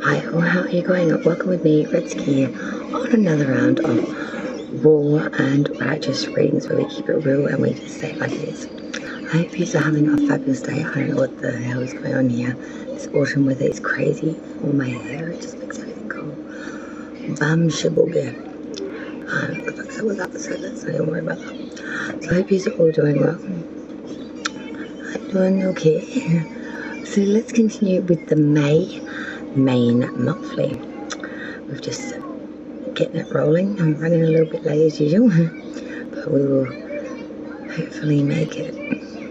Hi, how are you going? Welcome with me, Redsky, on another round of raw and righteous readings where we keep it real and we just say it like it is. I hope you're having a fabulous day. I don't know what the hell is going on here. This autumn weather is crazy. All my hair, it just makes everything go bam shaboogah. The fuck's up with that, so let's not even worry about that. So I hope you're all doing well. I'm doing okay. So let's continue with the main monthly. We've just getting it rolling. I'm running a little bit late as usual, but we will hopefully make it.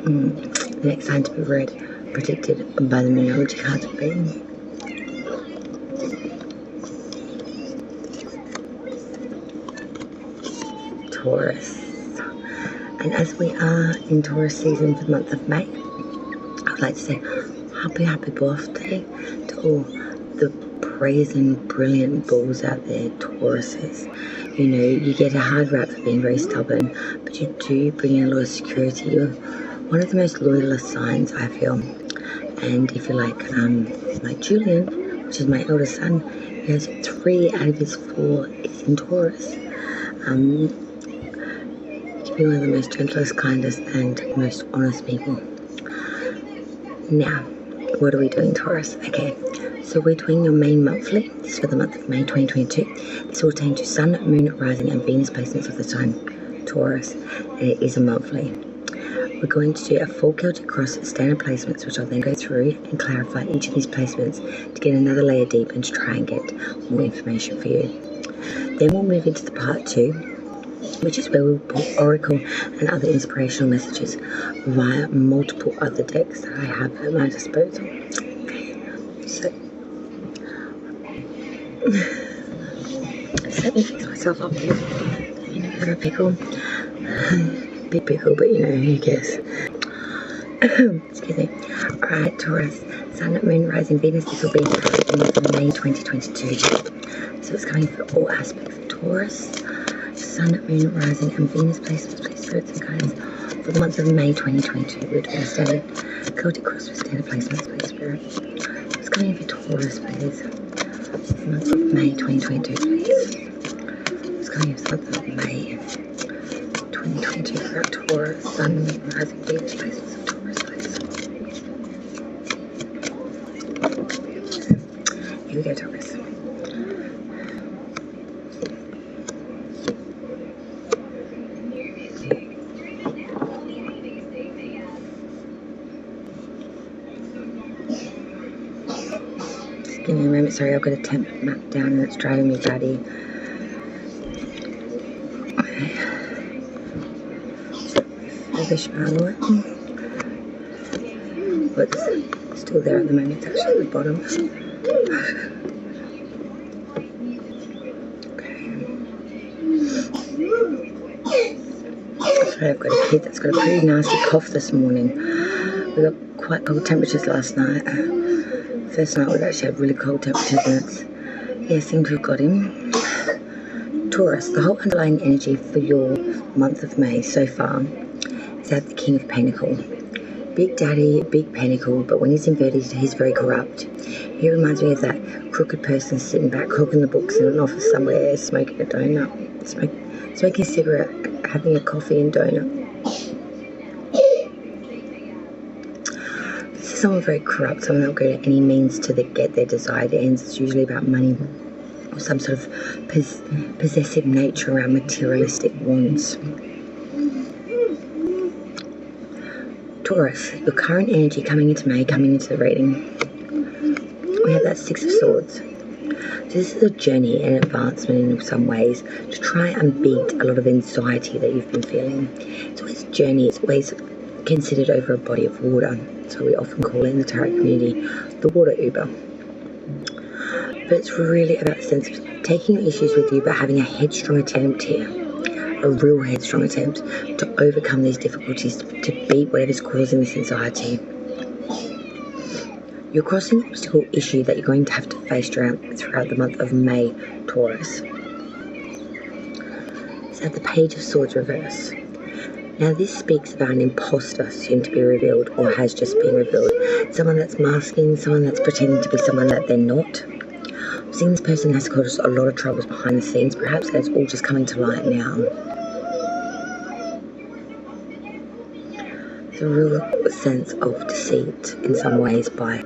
The next sign to be read, predicted by the numerology cards will be Taurus. And as we are in Taurus season for the month of May, I would like to say happy birthday to all the brazen, brilliant bulls out there, Tauruses. You know, you get a hard rap for being very stubborn, but you do bring in a lot of security. You're one of the most loyalist signs, I feel. And if you're like Julian, which is my eldest son, he has 3 out of his 4 is in Taurus. You can be one of the most gentlest, kindest, and most honest people. Now, what are we doing, Taurus? Okay, so we're doing your main monthly. This is for the month of May 2022. This will pertain to Sun, Moon, Rising, and Venus placements of the sign Taurus, and it is a monthly. We're going to do a full Celtic cross standard placements, which I'll then go through and clarify each of these placements to get another layer deep and to try and get more information for you. Then we'll move into the part 2, which is where we'll put oracle and other inspirational messages via multiple other decks that I have at my disposal. So let me fix myself up here. You know, got a pickle. Big pickle, but you know, who cares? Excuse me. Alright, Taurus, Sun, Moon, Rising, Venus. This will be in May 2022. So it's coming for all aspects of Taurus. Sun, Moon, Rising, and Venus placements, please, spirits and guides, for the month of May 2022. We're doing a standard Celtic cross with standard placements, please, spirit. It's coming for Taurus, please. The month of May 2022, please. It's coming for the month of May 2022 for Taurus, Sun, Moon, Rising, Venus placements of Taurus, please. Here we go, Taurus. Give me a moment, sorry, I've got a temp map down and it's driving me batty. Okay. Fish armor. But it's still there at the moment, it's actually at the bottom. Okay. Sorry, I've got a kid that's got a pretty nasty cough this morning. We got quite cold temperatures last night. First night we've actually had really cold temperatures and it seemed to have got him. Taurus, the whole underlying energy for your month of May so far is that the King of Pentacles. Big Daddy, big Pentacle, but when he's inverted, he's very corrupt. He reminds me of that crooked person sitting back, crooking the books in an office somewhere, smoking a donut, smoking a cigarette, having a coffee and donut. Someone very corrupt, someone that will go to any means to get their desired ends. It's usually about money or some sort of possessive nature around materialistic wants. Taurus, your current energy coming into May, coming into the reading, we have that 6 of Swords. So this is a journey and advancement in some ways to try and beat a lot of anxiety that you've been feeling. It's always a journey, it's always considered over a body of water. So we often call it in the tarot community the water Uber. But it's really about the sense of taking your issues with you but having a headstrong attempt here, a real headstrong attempt to overcome these difficulties, to beat whatever's causing this anxiety. You're crossing an obstacle issue that you're going to have to face throughout the month of May, Taurus. So the Page of Swords reverse. Now this speaks about an imposter soon to be revealed or has just been revealed. Someone that's masking, someone that's pretending to be someone that they're not. I'm seeing this person has caused a lot of troubles behind the scenes. Perhaps it's all just coming to light now. There's a real sense of deceit in some ways by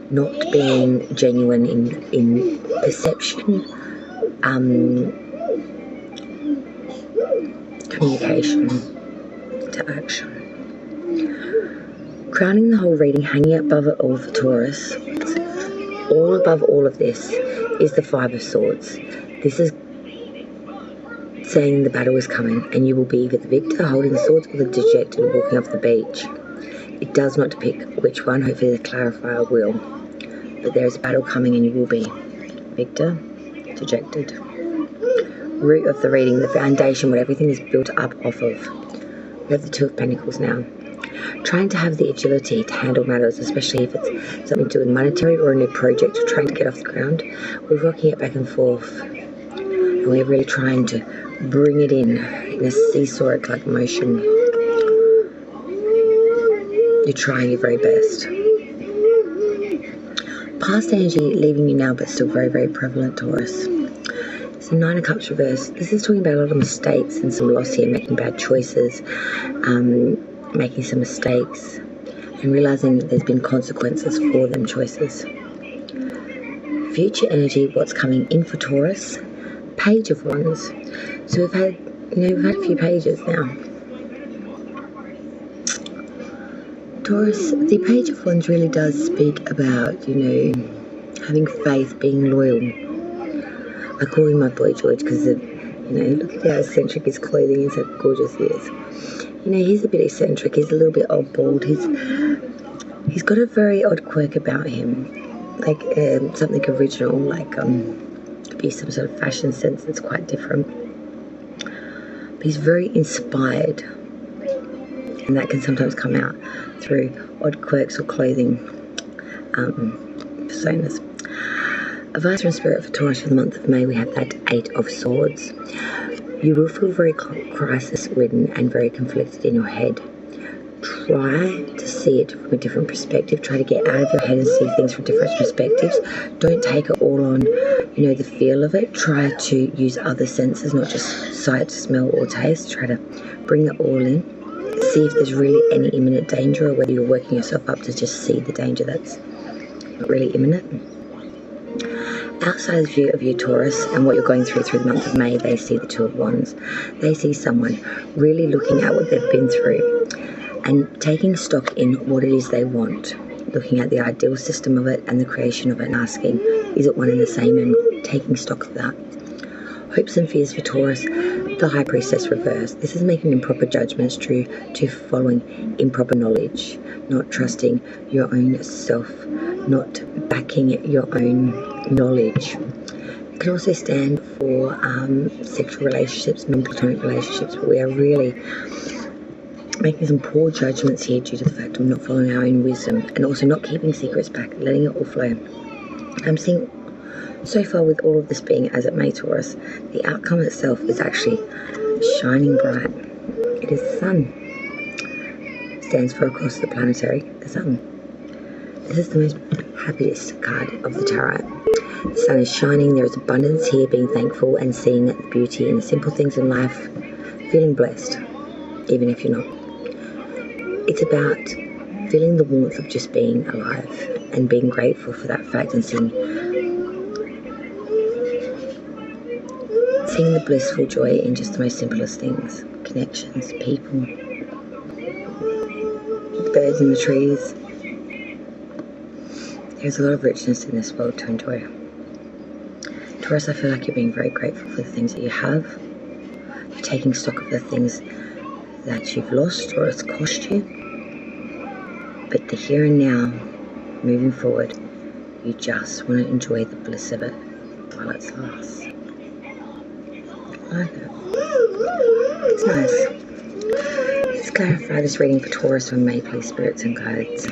not being genuine in perception, communication to action. Crowning the whole reading, hanging above it all for Taurus, all above all of this is the Five of Swords. This is saying the battle is coming and you will be either the victor holding the swords or the dejected walking off the beach. It does not depict which one, hopefully the clarifier will. But there is a battle coming and you will be victor, dejected. Root of the reading, the foundation, what everything is built up off of. We have the Two of Pentacles now. Trying to have the agility to handle matters, especially if it's something to do with monetary or a new project you're trying to get off the ground. We're rocking it back and forth. And we're really trying to bring it in a seesaw-like motion. You're trying your very best. Past energy leaving you now, but still very, very prevalent, Taurus. It's the Nine of Cups reversed. This is talking about a lot of mistakes and some loss here, making bad choices, making some mistakes, and realizing that there's been consequences for them choices. Future energy, what's coming in for Taurus? Page of Wands. So we've had a few pages now. Taurus, the Page of Wands really does speak about, having faith, being loyal. I call him my boy George because of, look at how eccentric his clothing is, how gorgeous he is. He's a bit eccentric, he's a little bit oddball. He's got a very odd quirk about him, like something original, like could be some sort of fashion sense that's quite different. But he's very inspired, and that can sometimes come out through odd quirks or clothing personas. Advice from Spirit for Taurus for the month of May, we have that Eight of Swords. You will feel very crisis-ridden and very conflicted in your head. Try to see it from a different perspective. Try to get out of your head and see things from different perspectives. Don't take it all on, the feel of it. Try to use other senses, not just sight, smell, or taste. Try to bring it all in. See if there's really any imminent danger, or whether you're working yourself up to just see the danger that's not really imminent. Outside the view of you, Taurus, and what you're going through the month of May, they see the Two of Wands. They see someone really looking at what they've been through and taking stock in what it is they want, looking at the ideal system of it and the creation of it and asking, is it one and the same, and taking stock of that. Hopes and fears for Taurus, the High Priestess reversed. This is making improper judgments due to following improper knowledge, not trusting your own self, not backing your own knowledge. It can also stand for sexual relationships, non-platonic relationships, but we are really making some poor judgments here due to the fact of not following our own wisdom and also not keeping secrets back, letting it all flow. I'm seeing so far with all of this being as it may, Taurus, the outcome itself is actually shining bright. It is the sun. It stands for across the planetary, the sun. This is the most happiest card of the tarot. The sun is shining, there is abundance here, being thankful and seeing the beauty in the simple things in life, feeling blessed, even if you're not. It's about feeling the warmth of just being alive and being grateful for that fact, and seeing the blissful joy in just the most simplest things. Connections, people, the birds in the trees. There's a lot of richness in this world to enjoy. Taurus, I feel like you're being very grateful for the things that you have. You're taking stock of the things that you've lost or it's cost you. But the here and now, moving forward, you just want to enjoy the bliss of it while it lasts. I like it. It's nice. Let's clarify this reading for Taurus for May, please, spirits and guides.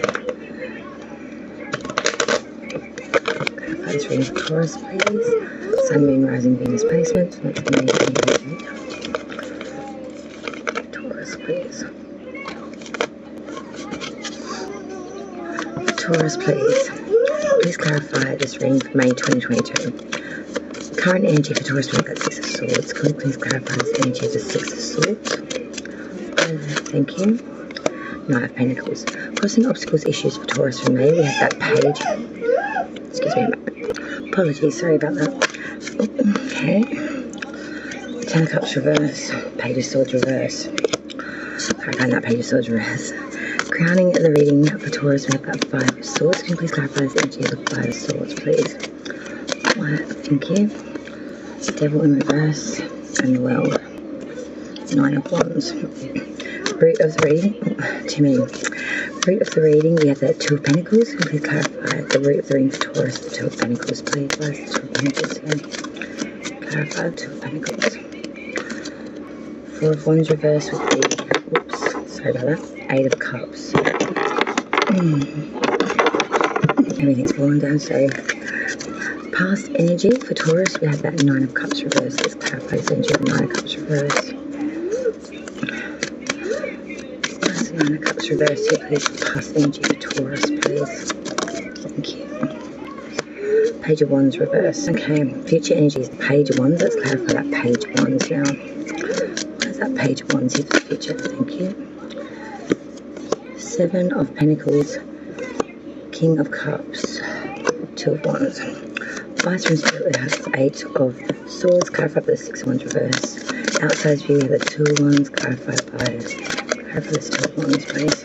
Clarify this reading for Taurus, please. Sun, Moon, Rising, Venus placement. Taurus, please. Taurus, please. Please clarify this reading for May 2022. Current energy for Taurus, make that Six of Swords. Can you please clarify this energy of the Six of Swords? Thank you. Knight of Pentacles. Crossing obstacles, issues for Taurus for May. We have that page. Excuse me a moment. Apologies, sorry about that. Okay. Ten of Cups reverse. Page of Swords reverse. I found that Page of Swords reverse. Crowning the reading for Taurus, we have that Five of Swords. Can you please clarify this energy of the Five of Swords, please? Thank you. Devil in reverse and the World. Nine of Wands. Root of the reading. Too many. Root of the reading, we have that Two of Pentacles. Can you please clarify the root of the reading for Taurus, the Two of Pentacles, please? Where's the Two of Pentacles here? Clarify the Two of Pentacles. Four of Wands reverse with the, whoops, sorry about that. Eight of Cups. Everything's falling down, so past energy for Taurus, we have that Nine of Cups reverse. Let's clarify this energy of the Nine of Cups reverse. That's the Nine of Cups reverse here, please. Past energy for Taurus, please. Thank you. Page of Wands reverse. Okay, future energy is the Page of Wands. Let's clarify that Page of Wands now. Where's that Page of Wands here for the future? Thank you. Seven of Pentacles. King of Cups. Two of Wands. Advice from Spirit, we have Eight of Swords, clarified by the Six of Wands reverse. Outside view, we have the Two of Wands, clarified by the Two of Wands, please.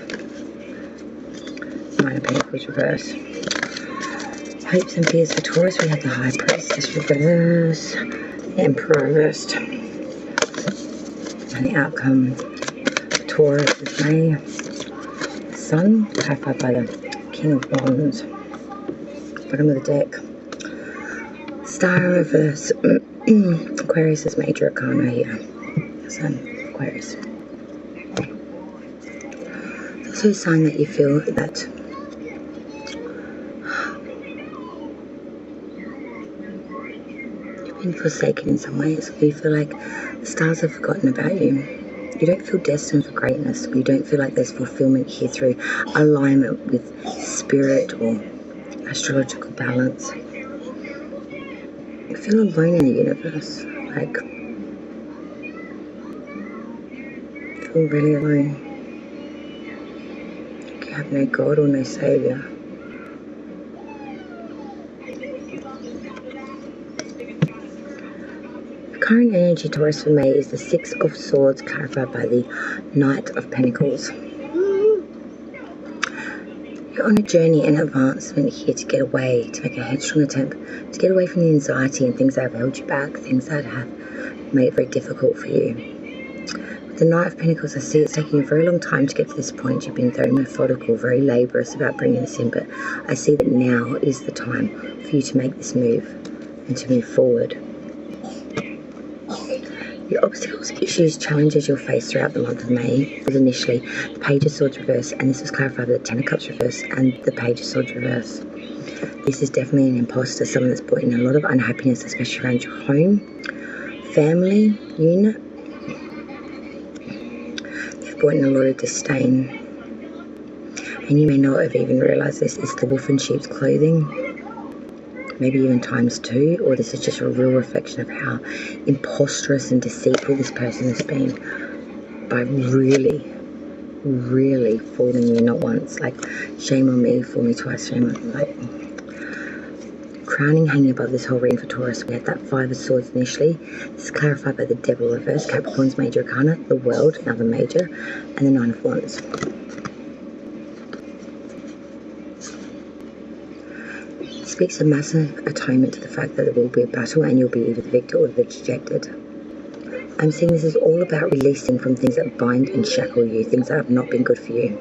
Nine of Pentacles reverse. Hopes and fears for Taurus, we have the High Priestess reverse, the Emperor reversed. And the outcome for Taurus is May. The Sun, clarified by the King of Wands. Bottom of the deck. Star reverse. Aquarius is major arcana here. Sun, Aquarius. It's also a sign that you feel that you've been forsaken in some ways. You feel like the stars have forgotten about you. You don't feel destined for greatness. You don't feel like there's fulfillment here through alignment with spirit or astrological balance. You feel alone in the universe, like you feel really alone. Like you have no God or no Saviour. The current energy Taurus for May is the Six of Swords, clarified by the Knight of Pentacles. You're on a journey and advancement here to get away, to make a headstrong attempt to get away from the anxiety and things that have held you back, things that have made it very difficult for you. With the Knight of Pentacles, I see it's taking you a very long time to get to this point. You've been very methodical, very laborious about bringing this in, but I see that now is the time for you to make this move and to move forward. The obstacles, issues, challenges you'll face throughout the month of May was initially the Page of Swords reverse, and this was clarified by the Ten of Cups reverse and the Page of Swords reverse. This is definitely an imposter, someone that's brought in a lot of unhappiness, especially around your home, family, unit. They've brought in a lot of disdain. And you may not have even realised this is the wolf in sheep's clothing. Maybe even times two, or this is just a real reflection of how imposterous and deceitful this person has been by really fooling you not once. Like, shame on me, fool me twice, shame on me. Like, crowning hanging above this whole reading for Taurus, we had that Five of Swords initially. This is clarified by the Devil reverse, Capricorn's major arcana, the World, another major, and the Nine of Wands. Speaks a massive atonement to the fact that there will be a battle and you'll be either the victor or the dejected. I'm seeing this is all about releasing from things that bind and shackle you, things that have not been good for you.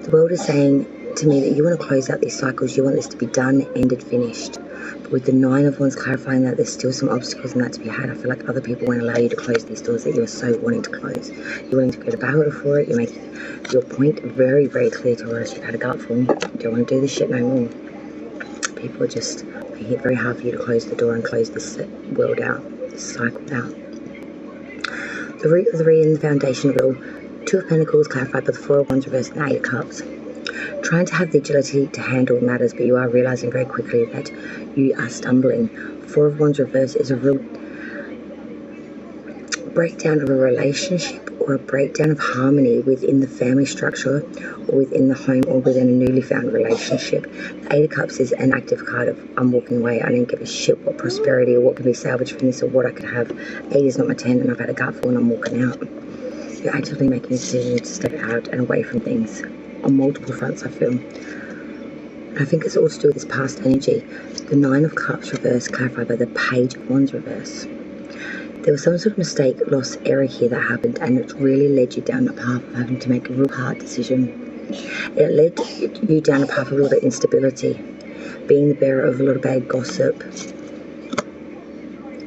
The world is saying to me that you want to close out these cycles, you want this to be done, ended, finished. But with the Nine of Wands clarifying that there's still some obstacles in that to be had, I feel like other people won't allow you to close these doors that you're so wanting to close. You're willing to go to battle for it, you're making your point very, very clear to us. You've had a gutful, you don't want to do this shit no more. People are just making it very hard for you to close the door and close this world out, this cycle out. The root of the reading, the foundation of it all. Two of Pentacles clarified by the Four of Wands reversed and the Eight of Cups. Trying to have the agility to handle matters, but you are realizing very quickly that you are stumbling. Four of Wands reverse is a real breakdown of a relationship or a breakdown of harmony within the family structure or within the home or within a newly found relationship. The Eight of Cups is an active card of I'm walking away. I don't give a shit what prosperity or what can be salvaged from this or what I could have. 8 is not my 10 and I've had a gutful and I'm walking out. You're actively making a decision to step out and away from things on multiple fronts, I feel. And I think it's all to do with this past energy. The 9 of Cups reverse clarified by the Page of Wands reverse. There was some sort of mistake, loss, error here that happened, and it really led you down a path of having to make a real hard decision. It led you down a path of a lot of instability, being the bearer of a lot of bad gossip.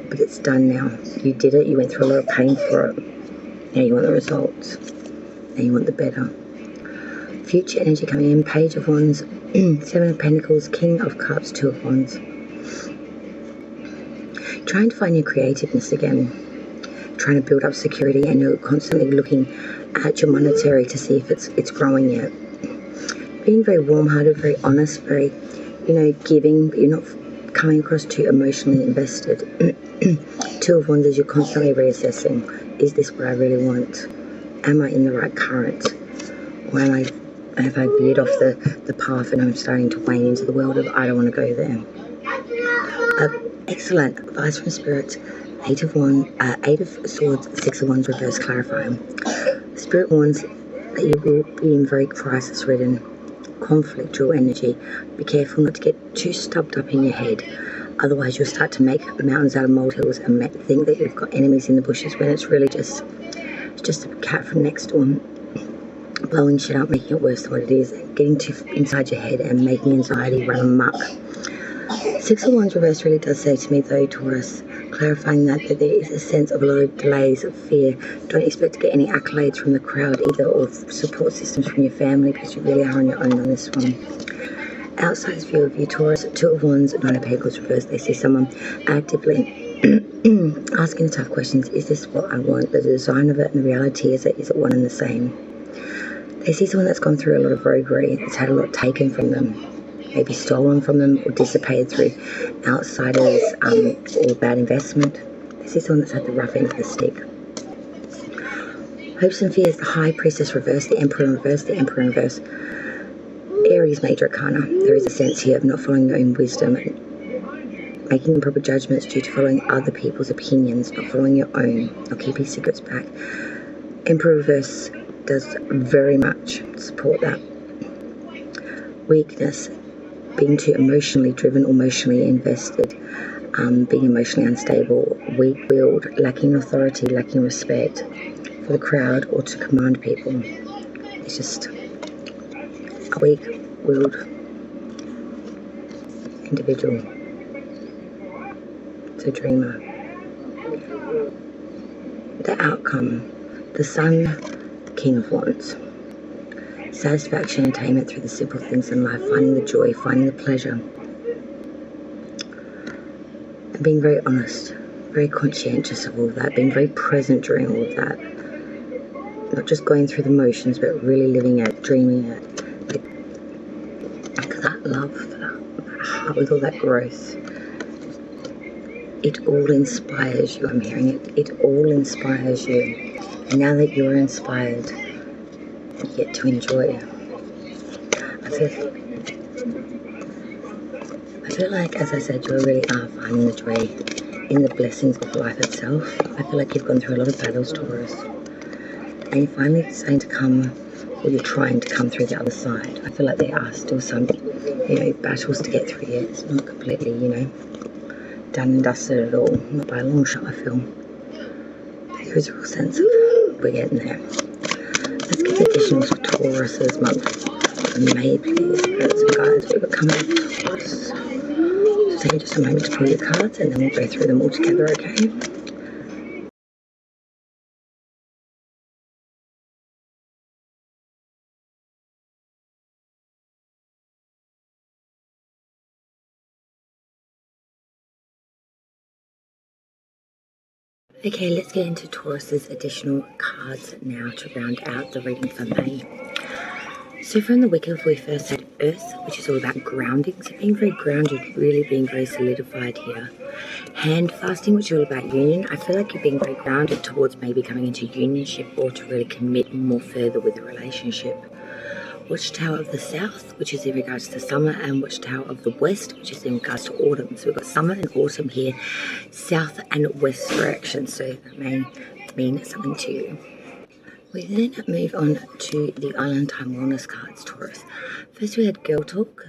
But it's done now. You did it, you went through a lot of pain for it. Now you want the results. Now you want the better. Future energy coming in, Page of Wands, 7 of Pentacles, King of Cups, 2 of Wands. Trying to find your creativeness again, trying to build up security, and you're constantly looking at your monetary to see if it's growing yet. Being very warm-hearted, very honest, very, giving, but you're not coming across too emotionally invested. 2 of Wands is you're constantly reassessing, is this what I really want? Am I in the right current? Or have I veered off the path and I'm starting to wane into the world of I don't want to go there? Excellent advice from Spirit. 8 of Swords, 6 of Wands reverse clarifying. Spirit warns that you will be in very crisis-ridden, conflictual energy. Be careful not to get too stubbed up in your head. Otherwise, you'll start to make mountains out of molehills and think that you've got enemies in the bushes when it's really just a cat from next door blowing shit up, making it worse than what it is, getting too inside your head and making anxiety run amok. 6 of Wands reverse really does say to me though, Taurus, clarifying that there is a sense of a lot of delays, of fear. Don't expect to get any accolades from the crowd either, or support systems from your family, because you really are on your own on this one. Outside view of you, Taurus, 2 of Wands, 9 of Pentacles reverse. They see someone actively asking the tough questions. Is this what I want? The design of it and the reality is it one and the same? They see someone that's gone through a lot of roguery, that's had a lot taken from them, maybe stolen from them or dissipated through outsiders or bad investment. This is someone that's had the rough end of the stick. Hopes and fears, the High Priestess reverse, the Emperor in reverse, the Emperor in reverse. Aries major arcana. There is a sense here of not following your own wisdom and making improper judgments due to following other people's opinions, not following your own, or keeping secrets back. Emperor reverse does very much support that. Weakness, being too emotionally driven or emotionally invested, being emotionally unstable, weak-willed, lacking authority, lacking respect for the crowd or to command people. It's just a weak-willed individual. It's a dreamer. The outcome, the Sun, the King of Wands. Satisfaction and attainment through the simple things in life, finding the joy, finding the pleasure, and being very honest, very conscientious of all of that, being very present during all of that, not just going through the motions, but really living it, dreaming it, because that love, that heart with all that growth, it all inspires you. I'm hearing it all inspires you, and now that you're inspired, you get to enjoy. I feel like, as I said, you really are finding the joy in the blessings of life itself. I feel like you've gone through a lot of battles, Taurus, and you're finally deciding to come, or you're trying to come through the other side. I feel like there are still some, battles to get through yet. It's not completely, done and dusted at all. Not by a long shot, I feel. But there is a real sense of we're getting there. Let's get additionals for Taurus this month. And May, please. Spirits and guides, we will come in Taurus. So take just a moment to pull your cards and then we'll go through them all together, okay? Okay, let's get into Taurus's additional cards now to round out the reading for May. So from the Wicca, we first had Earth, which is all about grounding. So being very grounded, really being very solidified here. Hand fasting, which is all about union. I feel like you're being very grounded towards maybe coming into unionship or to really commit more further with the relationship. Watchtower of the South, which is in regards to summer, and Watchtower of the West, which is in regards to autumn. So we've got summer and autumn here, south and west direction. So that may mean something to you. We then move on to the Island Time Wellness cards, Taurus. First we had Girl Talk,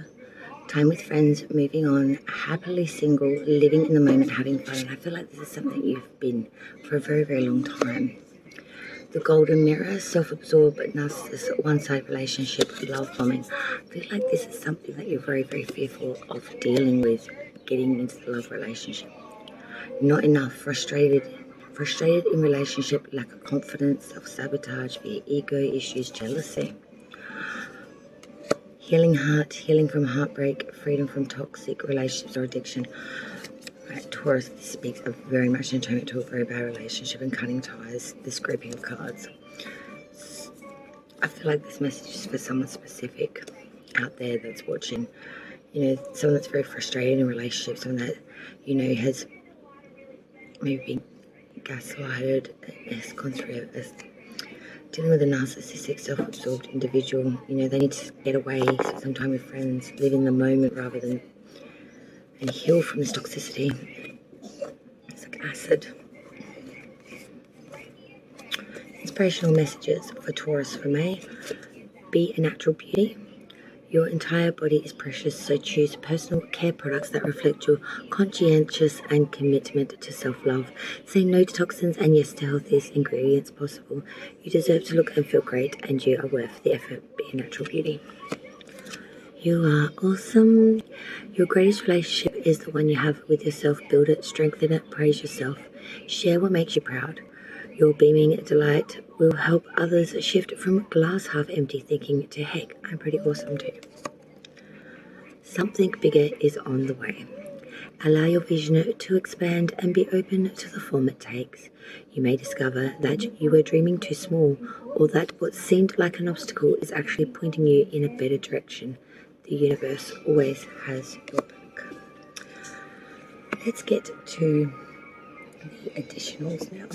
time with friends, moving on, happily single, living in the moment, having fun. And I feel like this is something you've been for a very, very long time. The Golden Mirror, self-absorbed, narcissist, one-sided relationship, love bombing. I feel like this is something that you're very, very fearful of dealing with, getting into the love relationship. Not enough, frustrated in relationship, lack of confidence, self-sabotage, fear, ego issues, jealousy. Healing heart, healing from heartbreak, freedom from toxic relationships or addiction. Right, Taurus, this speaks of very much in turn to a very bad relationship and cutting ties, this grouping of cards. I feel like this message is for someone specific out there that's watching. You know, someone that's very frustrated in a relationship, someone that, you know, has maybe been gaslighted, has gone through dealing with a narcissistic, self-absorbed individual. You know, they need to get away, spend some time with friends, live in the moment rather than, and heal from this toxicity. It's like acid. Inspirational messages for Taurus for May. Be a natural beauty. Your entire body is precious, so choose personal care products that reflect your conscientious and commitment to self-love. Say no to toxins and yes to healthiest ingredients possible. You deserve to look and feel great, and you are worth the effort. Be a natural beauty. You are awesome. Your greatest relationship is the one you have with yourself. Build it, strengthen it, praise yourself. Share what makes you proud. Your beaming delight will help others shift from glass half empty thinking to heck, I'm pretty awesome too. Something bigger is on the way. Allow your vision to expand and be open to the form it takes. You may discover that you were dreaming too small, or that what seemed like an obstacle is actually pointing you in a better direction. The universe always has your back. Let's get to the additionals now.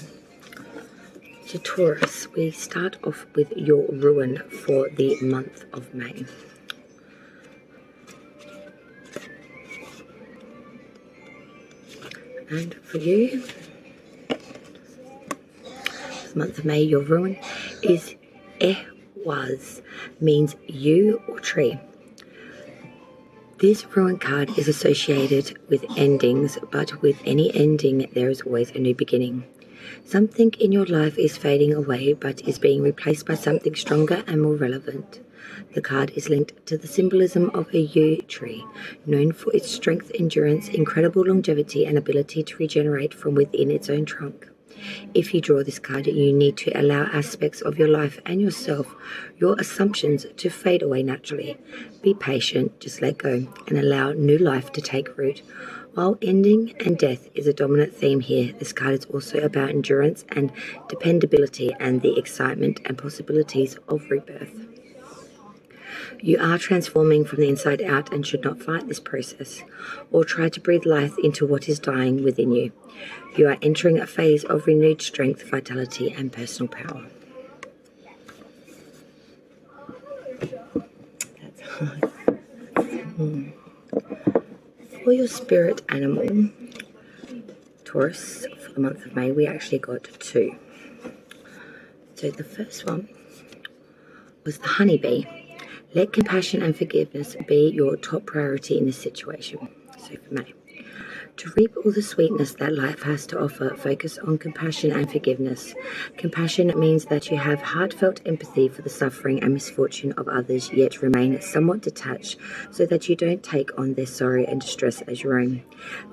To Taurus, we start off with your ruin for the month of May. And for you, the month of May, your ruin is was, means you or tree. This ruin card is associated with endings, but with any ending, there is always a new beginning. Something in your life is fading away, but is being replaced by something stronger and more relevant. The card is linked to the symbolism of a yew tree, known for its strength, endurance, incredible longevity, and ability to regenerate from within its own trunk. If you draw this card, you need to allow aspects of your life and yourself, your assumptions, to fade away naturally. Be patient, just let go, and allow new life to take root. While ending and death is a dominant theme here, this card is also about endurance and dependability and the excitement and possibilities of rebirth. You are transforming from the inside out and should not fight this process or try to breathe life into what is dying within you. You are entering a phase of renewed strength, vitality, and personal power. That's hard. For your spirit animal, Taurus, for the month of May, we actually got two. So the first one was the honeybee. Let compassion and forgiveness be your top priority in this situation. So for May, to reap all the sweetness that life has to offer, focus on compassion and forgiveness. Compassion means that you have heartfelt empathy for the suffering and misfortune of others, yet remain somewhat detached so that you don't take on their sorrow and distress as your own.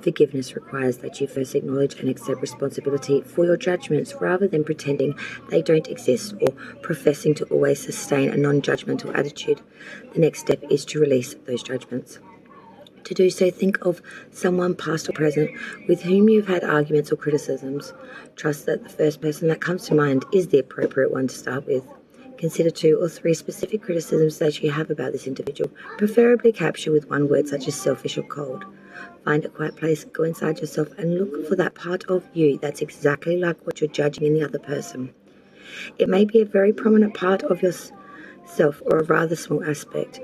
Forgiveness requires that you first acknowledge and accept responsibility for your judgments rather than pretending they don't exist or professing to always sustain a non-judgmental attitude. The next step is to release those judgments. To do so, think of someone past or present with whom you've had arguments or criticisms. Trust that the first person that comes to mind is the appropriate one to start with. Consider 2 or 3 specific criticisms that you have about this individual, preferably captured with one word such as selfish or cold. Find a quiet place, go inside yourself and look for that part of you that's exactly like what you're judging in the other person. It may be a very prominent part of yourself or a rather small aspect.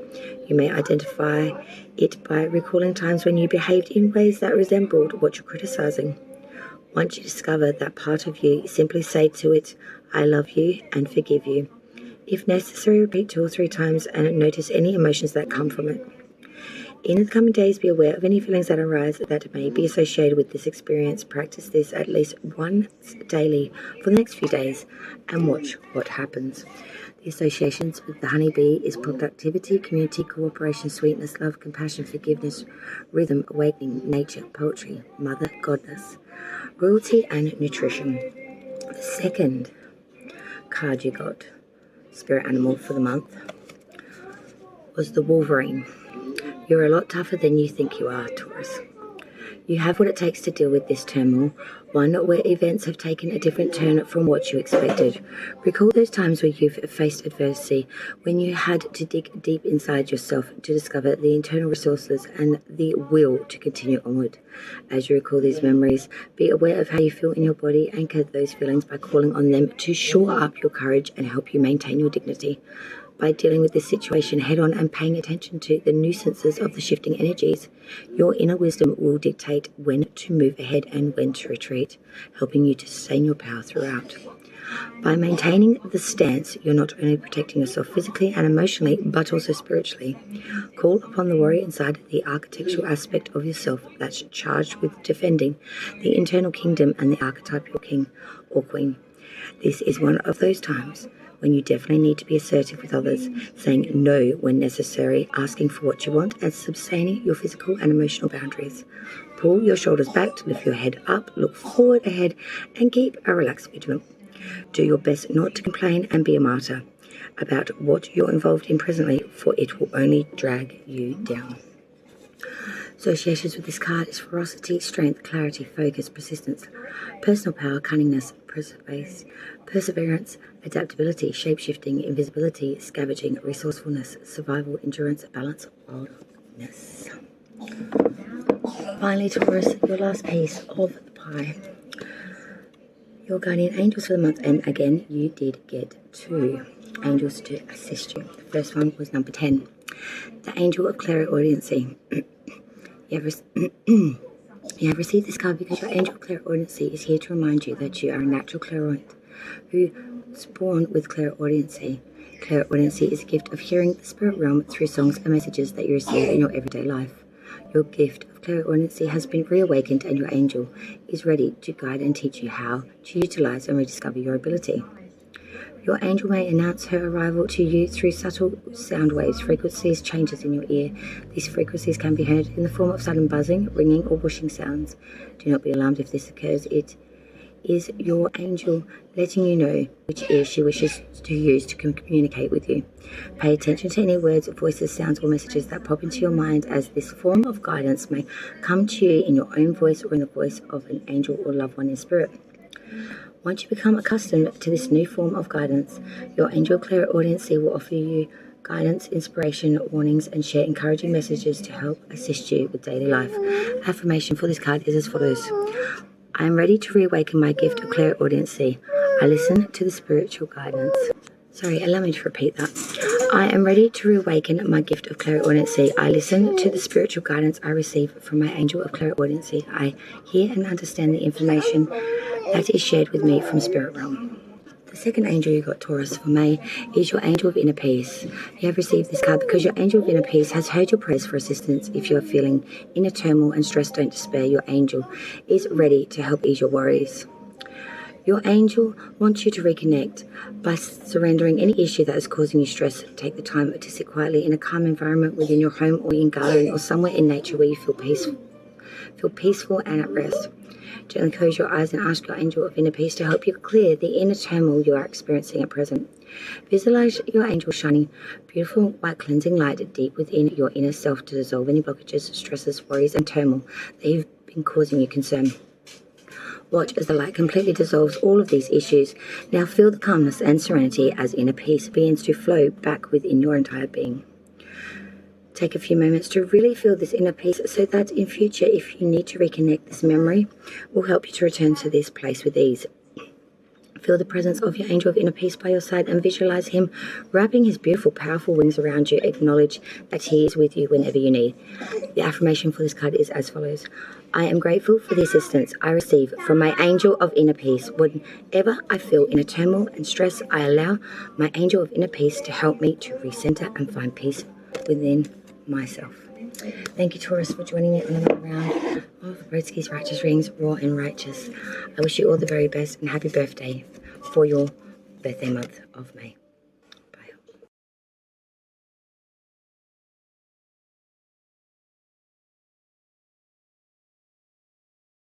You may identify it by recalling times when you behaved in ways that resembled what you're criticizing. Once you discover that part of you, simply say to it, I love you and forgive you. If necessary, repeat 2 or 3 times and notice any emotions that come from it. In the coming days, be aware of any feelings that arise that may be associated with this experience. Practice this at least once daily for the next few days and watch what happens. The associations with the honeybee is productivity, community, cooperation, sweetness, love, compassion, forgiveness, rhythm, awakening, nature, poetry, mother, goddess, royalty, and nutrition. The second card you got, spirit animal for the month, was the Wolverine. You're a lot tougher than you think you are, Taurus. You have what it takes to deal with this turmoil, one where events have taken a different turn from what you expected. Recall those times where you've faced adversity, when you had to dig deep inside yourself to discover the internal resources and the will to continue onward. As you recall these memories, be aware of how you feel in your body. Anchor those feelings by calling on them to shore up your courage and help you maintain your dignity. By dealing with this situation head-on and paying attention to the nuisances of the shifting energies, your inner wisdom will dictate when to move ahead and when to retreat, helping you to sustain your power throughout. By maintaining the stance, you're not only protecting yourself physically and emotionally, but also spiritually. Call upon the warrior inside the architectural aspect of yourself that's charged with defending the internal kingdom and the archetypal king or queen. This is one of those times when you definitely need to be assertive with others, saying no when necessary, asking for what you want, and sustaining your physical and emotional boundaries. Pull your shoulders back to lift your head up, look forward ahead, and keep a relaxed vigilant. Do your best not to complain and be a martyr about what you're involved in presently, for it will only drag you down. Associations with this card is ferocity, strength, clarity, focus, persistence, personal power, cunningness, perseverance, adaptability, shape-shifting, invisibility, scavenging, resourcefulness, survival, endurance, balance, wildness. Finally, Taurus, your last piece of the pie. Your guardian angels for the month, and again, you did get 2 angels to assist you. The first one was number 10, the angel of clairaudiency. You have received this card because your angel of clairaudiency is here to remind you that you are a natural clairvoyant who was born with clairaudiency. Clairaudiency is a gift of hearing the spirit realm through songs and messages that you receive in your everyday life. Your gift of clairaudiency has been reawakened, and your angel is ready to guide and teach you how to utilize and rediscover your ability. Your angel may announce her arrival to you through subtle sound waves, frequencies, changes in your ear. These frequencies can be heard in the form of sudden buzzing, ringing, or whooshing sounds. Do not be alarmed if this occurs. It is your angel letting you know which ear she wishes to use to communicate with you. Pay attention to any words, voices, sounds, or messages that pop into your mind, as this form of guidance may come to you in your own voice or in the voice of an angel or loved one in spirit. Once you become accustomed to this new form of guidance, your angel clairaudiency will offer you guidance, inspiration, warnings, and share encouraging messages to help assist you with daily life. Affirmation for this card is as follows. I am ready to reawaken my gift of clairaudiency. I listen to the spiritual guidance. Allow me to repeat that. I am ready to reawaken my gift of clairaudiency. I listen to the spiritual guidance I receive from my angel of clairaudiency. I hear and understand the information that is shared with me from spirit realm. The second angel you got, Taurus, for May is your angel of inner peace. You have received this card because your angel of inner peace has heard your prayers for assistance. If you are feeling inner turmoil and stress, don't despair. Your angel is ready to help ease your worries. Your angel wants you to reconnect by surrendering any issue that is causing you stress. Take the time to sit quietly in a calm environment within your home or in garden or somewhere in nature where you feel peaceful and at rest. Gently close your eyes and ask your angel of inner peace to help you clear the inner turmoil you are experiencing at present. Visualize your angel shining beautiful white cleansing light deep within your inner self to dissolve any blockages, stresses, worries, and turmoil that have been causing you concern. Watch as the light completely dissolves all of these issues. Now feel the calmness and serenity as inner peace begins to flow back within your entire being. Take a few moments to really feel this inner peace so that in future, if you need to reconnect, this memory will help you to return to this place with ease. Feel the presence of your angel of inner peace by your side and visualize him wrapping his beautiful, powerful wings around you. Acknowledge that he is with you whenever you need. The affirmation for this card is as follows. I am grateful for the assistance I receive from my angel of inner peace. Whenever I feel inner turmoil and stress, I allow my angel of inner peace to help me to recenter and find peace within myself. Thank you, Taurus, for joining me on another round of Redski's Righteous Rings, Raw and Righteous. I wish you all the very best and happy birthday for your birthday month of May.